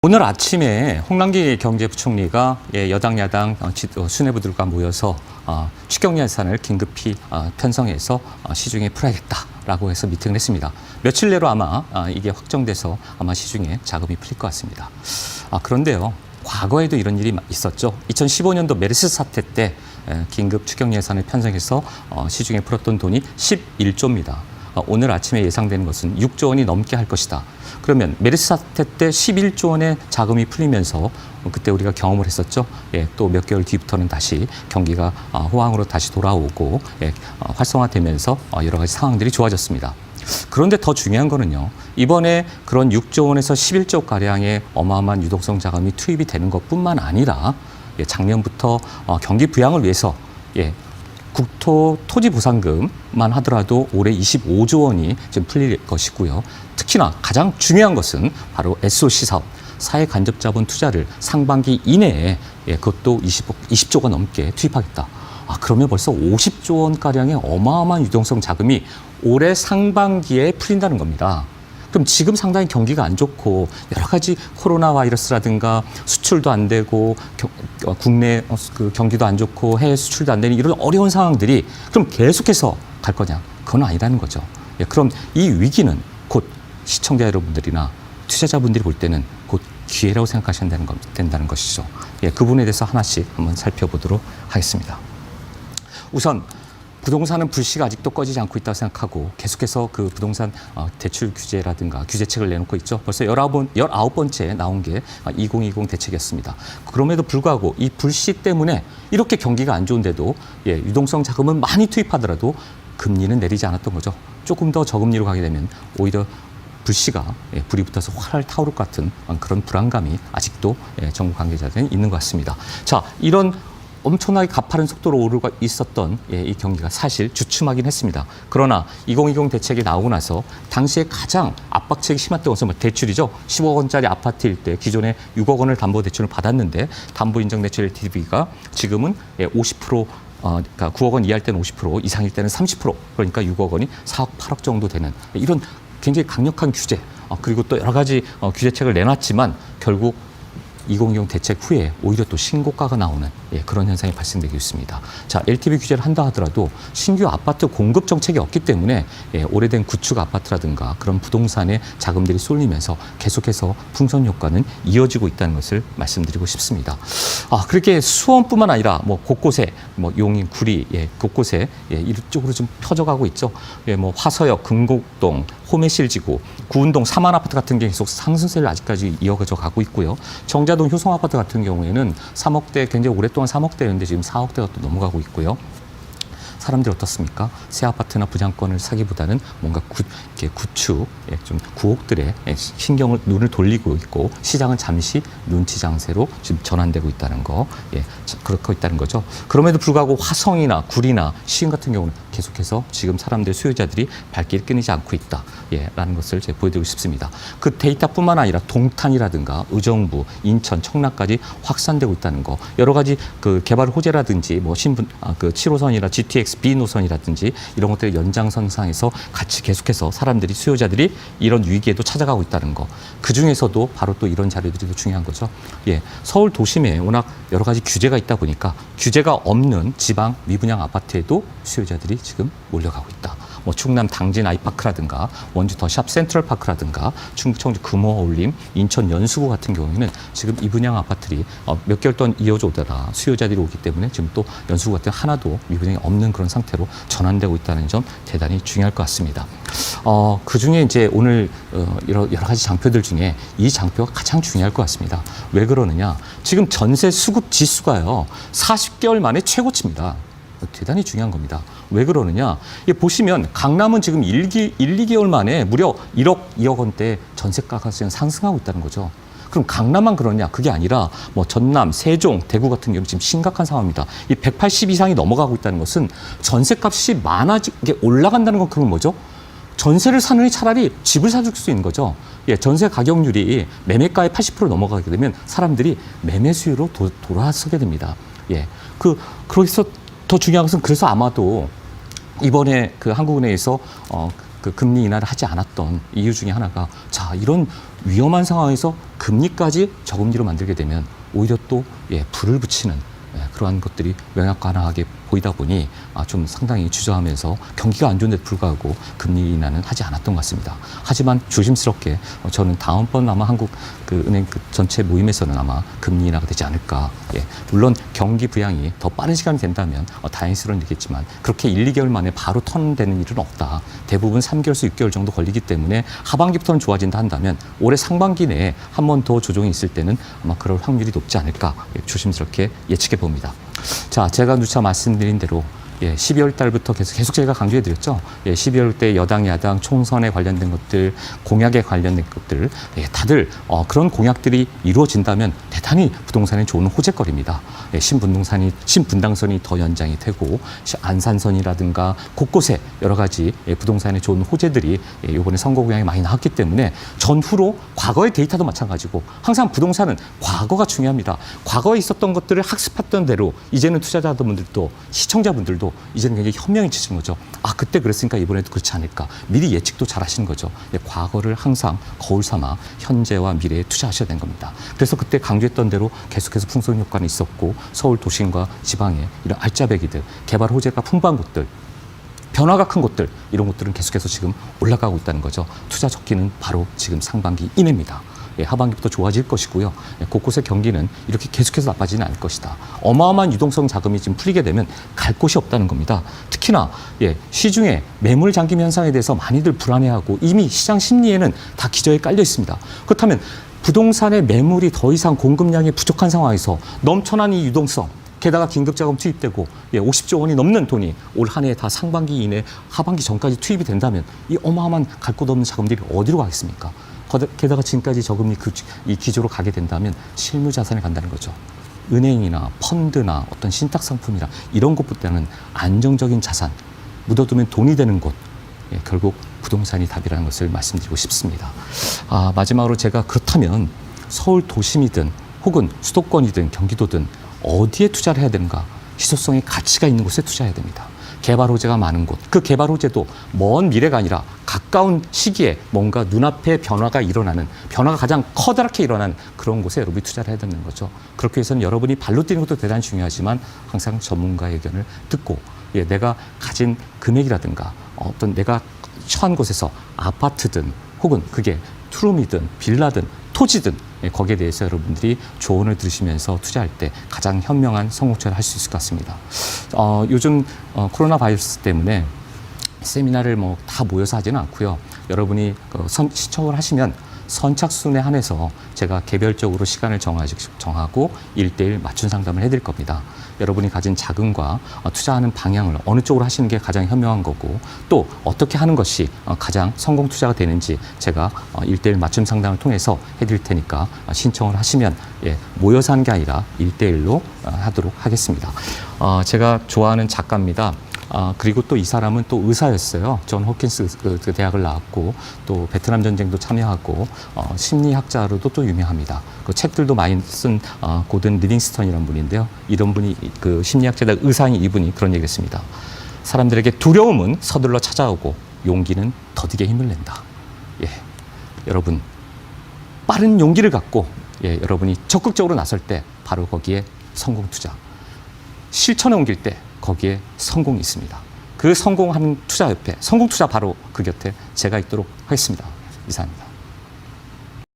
오늘 아침에 홍남기 경제부총리가 여당 야당 수뇌부들과 모여서 추경 예산을 긴급히 편성해서 시중에 풀어야겠다라고 해서 미팅을 했습니다. 며칠 내로 아마 이게 확정돼서 아마 시중에 자금이 풀릴 것 같습니다. 그런데요, 과거에도 이런 일이 있었죠. 2015년도 메르스 사태 때 긴급 추경 예산을 편성해서 시중에 풀었던 돈이 11조입니다. 오늘 아침에 예상되는 것은 6조 원이 넘게 할 것이다. 그러면 메르스 사태 때 11조 원의 자금이 풀리면서 그때 우리가 경험을 했었죠. 또 몇 개월 뒤부터는 다시 경기가 호황으로 다시 돌아오고 활성화되면서 여러 가지 상황들이 좋아졌습니다. 그런데 더 중요한 거는요, 이번에 그런 6조 원에서 11조가량의 어마어마한 유동성 자금이 투입이 되는 것뿐만 아니라 작년부터 경기 부양을 위해서 국토 토지 보상금만 하더라도 올해 25조 원이 지금 풀릴 것이고요. 특히나 가장 중요한 것은 바로 SOC 사업, 사회 간접 자본 투자를 상반기 이내에 그것도 20조가 넘게 투입하겠다. 그러면 벌써 50조 원가량의 어마어마한 유동성 자금이 올해 상반기에 풀린다는 겁니다. 그럼 지금 상당히 경기가 안 좋고 여러 가지 코로나 바이러스라든가 수출도 안 되고 국내 경기도 안 좋고 해외 수출도 안 되는 이런 어려운 상황들이 그럼 계속해서 갈 거냐? 그건 아니라는 거죠. 그럼 이 위기는 곧 시청자 여러분들이나 투자자분들이 볼 때는 곧 기회라고 생각하셔야 된다는 것이죠. 그 부분에 대해서 하나씩 한번 살펴보도록 하겠습니다. 우선 부동산은 불씨가 아직도 꺼지지 않고 있다고 생각하고 계속해서 그 부동산 대출 규제라든가 규제책을 내놓고 있죠. 벌써 19번째 나온 게 2020 대책이었습니다. 그럼에도 불구하고 이 불씨 때문에 이렇게 경기가 안 좋은데도 유동성 자금은 많이 투입하더라도 금리는 내리지 않았던 거죠. 조금 더 저금리로 가게 되면 오히려 불씨가 불이 붙어서 활활 타오를 것 같은 그런 불안감이 아직도 정부 관계자들은 있는 것 같습니다. 자, 이런 엄청나게 가파른 속도로 오르고 있었던 이 경기가 사실 주춤하긴 했습니다. 그러나 2020 대책이 나오고 나서 당시에 가장 압박책이 심했던 것은 대출이죠. 10억 원짜리 아파트일 때 기존에 6억 원을 담보대출을 받았는데 담보인정대출 LTV가 지금은 50%, 그러니까 9억 원 이하일 때는 50%, 이상일 때는 30%, 그러니까 6억 원이 4억, 8억 정도 되는 이런 굉장히 강력한 규제, 그리고 또 여러 가지 규제책을 내놨지만 결국 2020 대책 후에 오히려 또 신고가가 나오는 그런 현상이 발생되고 있습니다. 자, LTV 규제를 한다 하더라도 신규 아파트 공급 정책이 없기 때문에 오래된 구축 아파트라든가 그런 부동산에 자금들이 쏠리면서 계속해서 풍선 효과는 이어지고 있다는 것을 말씀드리고 싶습니다. 그렇게 수원뿐만 아니라 곳곳에 용인, 구리 곳곳에 이쪽으로 좀 펴져가고 있죠. 화서역, 금곡동, 호매실지구, 구운동 3만 아파트 같은 게 계속 상승세를 아직까지 이어져 가고 있고요. 정자동 효성 아파트 같은 경우에는 3억대, 굉장히 오랫동안 3억대였는데 지금 4억대가 또 넘어가고 있고요. 사람들이 어떻습니까? 새 아파트나 분양권을 사기보다는 뭔가 구축, 좀 구옥들의 눈을 돌리고 있고 시장은 잠시 눈치 장세로 지금 전환되고 있다는 거, 그렇고 있다는 거죠. 그럼에도 불구하고 화성이나 구리나 시흥 같은 경우는 계속해서 지금 사람들 수요자들이 발길이 끊이지 않고 있다, 라는 것을 제가 보여드리고 싶습니다. 그 데이터뿐만 아니라 동탄이라든가 의정부, 인천, 청라까지 확산되고 있다는 거, 여러 가지 그 개발 호재라든지 그 7호선이나 GTX B 노선이라든지 이런 것들의 연장선상에서 같이 계속해서 사람들이 수요자들이 이런 위기에도 찾아가고 있다는 거. 그 중에서도 바로 또 이런 자료들이 더 중요한 거죠. 서울 도심에 워낙 여러 가지 규제가 있다 보니까 규제가 없는 지방 미분양 아파트에도 수요자들이 지금 몰려가고 있다. 충남 당진 아이파크라든가 원주 더샵 센트럴파크라든가 충북 청주 금호어울림, 인천 연수구 같은 경우에는 지금 이 분양 아파트들이 몇 개월 동안 이어져 오다가 수요자들이 오기 때문에 지금 또 연수구 같은 하나도 미분양이 없는 그런 상태로 전환되고 있다는 점 대단히 중요할 것 같습니다. 그중에 이제 오늘 여러 가지 장표들 중에 이 장표가 가장 중요할 것 같습니다. 왜 그러느냐? 지금 전세 수급 지수가요 40개월 만에 최고치입니다. 대단히 중요한 겁니다. 왜 그러느냐? 보시면 강남은 지금 2개월 만에 무려 1억, 2억 원대 전세가가 지금 상승하고 있다는 거죠. 그럼 강남만 그러냐? 그게 아니라 전남, 세종, 대구 같은 경우 지금 심각한 상황입니다. 이 180 이상이 넘어가고 있다는 것은 전세값이 이게 올라간다는 건 그건 뭐죠? 전세를 사느니 차라리 집을 사줄 수 있는 거죠. 전세 가격률이 매매가의 80% 넘어가게 되면 사람들이 매매 수요로 돌아서게 됩니다. 그래서 더 중요한 것은 그래서 아마도 이번에 그 한국은행에서 그 금리 인하를 하지 않았던 이유 중에 하나가 자, 이런 위험한 상황에서 금리까지 저금리로 만들게 되면 오히려 또 불을 붙이는 그러한 것들이 명약관하게 보이다 보니 좀 상당히 주저하면서 경기가 안 좋은데도 불구하고 금리 인하는 하지 않았던 것 같습니다. 하지만 조심스럽게 저는 다음번 아마 한국 그 은행 그 전체 모임에서는 아마 금리 인하가 되지 않을까. 물론 경기 부양이 더 빠른 시간이 된다면 다행스러운 일이겠지만 그렇게 1, 2개월 만에 바로 턴되는 일은 없다. 대부분 3개월에서 6개월 정도 걸리기 때문에 하반기부터는 좋아진다 한다면 올해 상반기 내에 한 번 더 조정이 있을 때는 아마 그럴 확률이 높지 않을까 조심스럽게 예측해 봅니다. 자, 제가 누차 말씀드린 대로 12월 달부터 계속 제가 강조해 드렸죠. 12월 때 여당, 야당 총선에 관련된 것들, 공약에 관련된 것들, 다들 그런 공약들이 이루어진다면 대단히 부동산에 좋은 호재거리입니다. 신분당선이 더 연장이 되고 안산선이라든가 곳곳에 여러 가지 부동산에 좋은 호재들이 이번에 선거 공약에 많이 나왔기 때문에 전후로 과거의 데이터도 마찬가지고 항상 부동산은 과거가 중요합니다. 과거에 있었던 것들을 학습했던 대로 이제는 투자자분들도 시청자분들도 이제는 굉장히 현명해지시는 거죠. 그때 그랬으니까 이번에도 그렇지 않을까. 미리 예측도 잘 하시는 거죠. 과거를 항상 거울 삼아 현재와 미래에 투자하셔야 되는 겁니다. 그래서 그때 강조했던 대로 계속해서 풍선 효과는 있었고 서울 도심과 지방에 이런 알짜배기들, 개발 호재가 풍부한 곳들, 변화가 큰 곳들, 이런 곳들은 계속해서 지금 올라가고 있다는 거죠. 투자 적기는 바로 지금 상반기 이내입니다. 하반기부터 좋아질 것이고요. 곳곳의 경기는 이렇게 계속해서 나빠지는 않을 것이다. 어마어마한 유동성 자금이 지금 풀리게 되면 갈 곳이 없다는 겁니다. 특히나 시중에 매물 잠김 현상에 대해서 많이들 불안해하고 이미 시장 심리에는 다 기저에 깔려 있습니다. 그렇다면 부동산의 매물이 더 이상 공급량이 부족한 상황에서 넘쳐난 이 유동성, 게다가 긴급자금 투입되고 50조 원이 넘는 돈이 올 한 해 다 상반기 이내 하반기 전까지 투입이 된다면 이 어마어마한 갈 곳 없는 자금들이 어디로 가겠습니까? 게다가 지금까지 저금리 이 기조로 가게 된다면 실무 자산에 간다는 거죠. 은행이나 펀드나 어떤 신탁 상품이나 이런 것보다는 안정적인 자산, 묻어두면 돈이 되는 곳, 결국 부동산이 답이라는 것을 말씀드리고 싶습니다. 마지막으로 제가 그렇다면 서울 도심이든 혹은 수도권이든 경기도든 어디에 투자를 해야 되는가? 희소성의 가치가 있는 곳에 투자해야 됩니다. 개발 호재가 많은 곳, 그 개발 호재도 먼 미래가 아니라 가까운 시기에 뭔가 눈앞에 변화가 가장 커다랗게 일어나는 그런 곳에 여러분이 투자를 해야 되는 거죠. 그렇게 해서는 여러분이 발로 뛰는 것도 대단히 중요하지만 항상 전문가의 의견을 듣고 내가 가진 금액이라든가 어떤 내가 처한 곳에서 아파트든 혹은 그게 투룸이든 빌라든 토지든 거기에 대해서 여러분들이 조언을 들으시면서 투자할 때 가장 현명한 성공처를 할 수 있을 것 같습니다. 요즘 코로나 바이러스 때문에 세미나를 다 모여서 하지는 않고요. 여러분이 신청을 하시면 선착순에 한해서 제가 개별적으로 시간을 정하고 1:1 맞춤 상담을 해드릴 겁니다. 여러분이 가진 자금과 투자하는 방향을 어느 쪽으로 하시는 게 가장 현명한 거고 또 어떻게 하는 것이 가장 성공 투자가 되는지 제가 1:1 맞춤 상담을 통해서 해드릴 테니까 신청을 하시면 모여서 하는 게 아니라 1:1로 하도록 하겠습니다. 제가 좋아하는 작가입니다. 그리고 또 이 사람은 또 의사였어요. 존 호킨스 그 대학을 나왔고 또 베트남 전쟁도 참여하고 심리학자로도 또 유명합니다. 그 책들도 많이 쓴 고든 리빙스턴이라는 분인데요. 이런 분이 그 심리학자다 의사인 이분이 그런 얘기했습니다. 사람들에게 두려움은 서둘러 찾아오고 용기는 더디게 힘을 낸다. 여러분 빠른 용기를 갖고 여러분이 적극적으로 나설 때 바로 거기에 성공 투자, 실천에 옮길 때 거기에 성공이 있습니다. 그 성공하는 투자 옆에 성공 투자 바로 그 곁에 제가 있도록 하겠습니다. 이상입니다.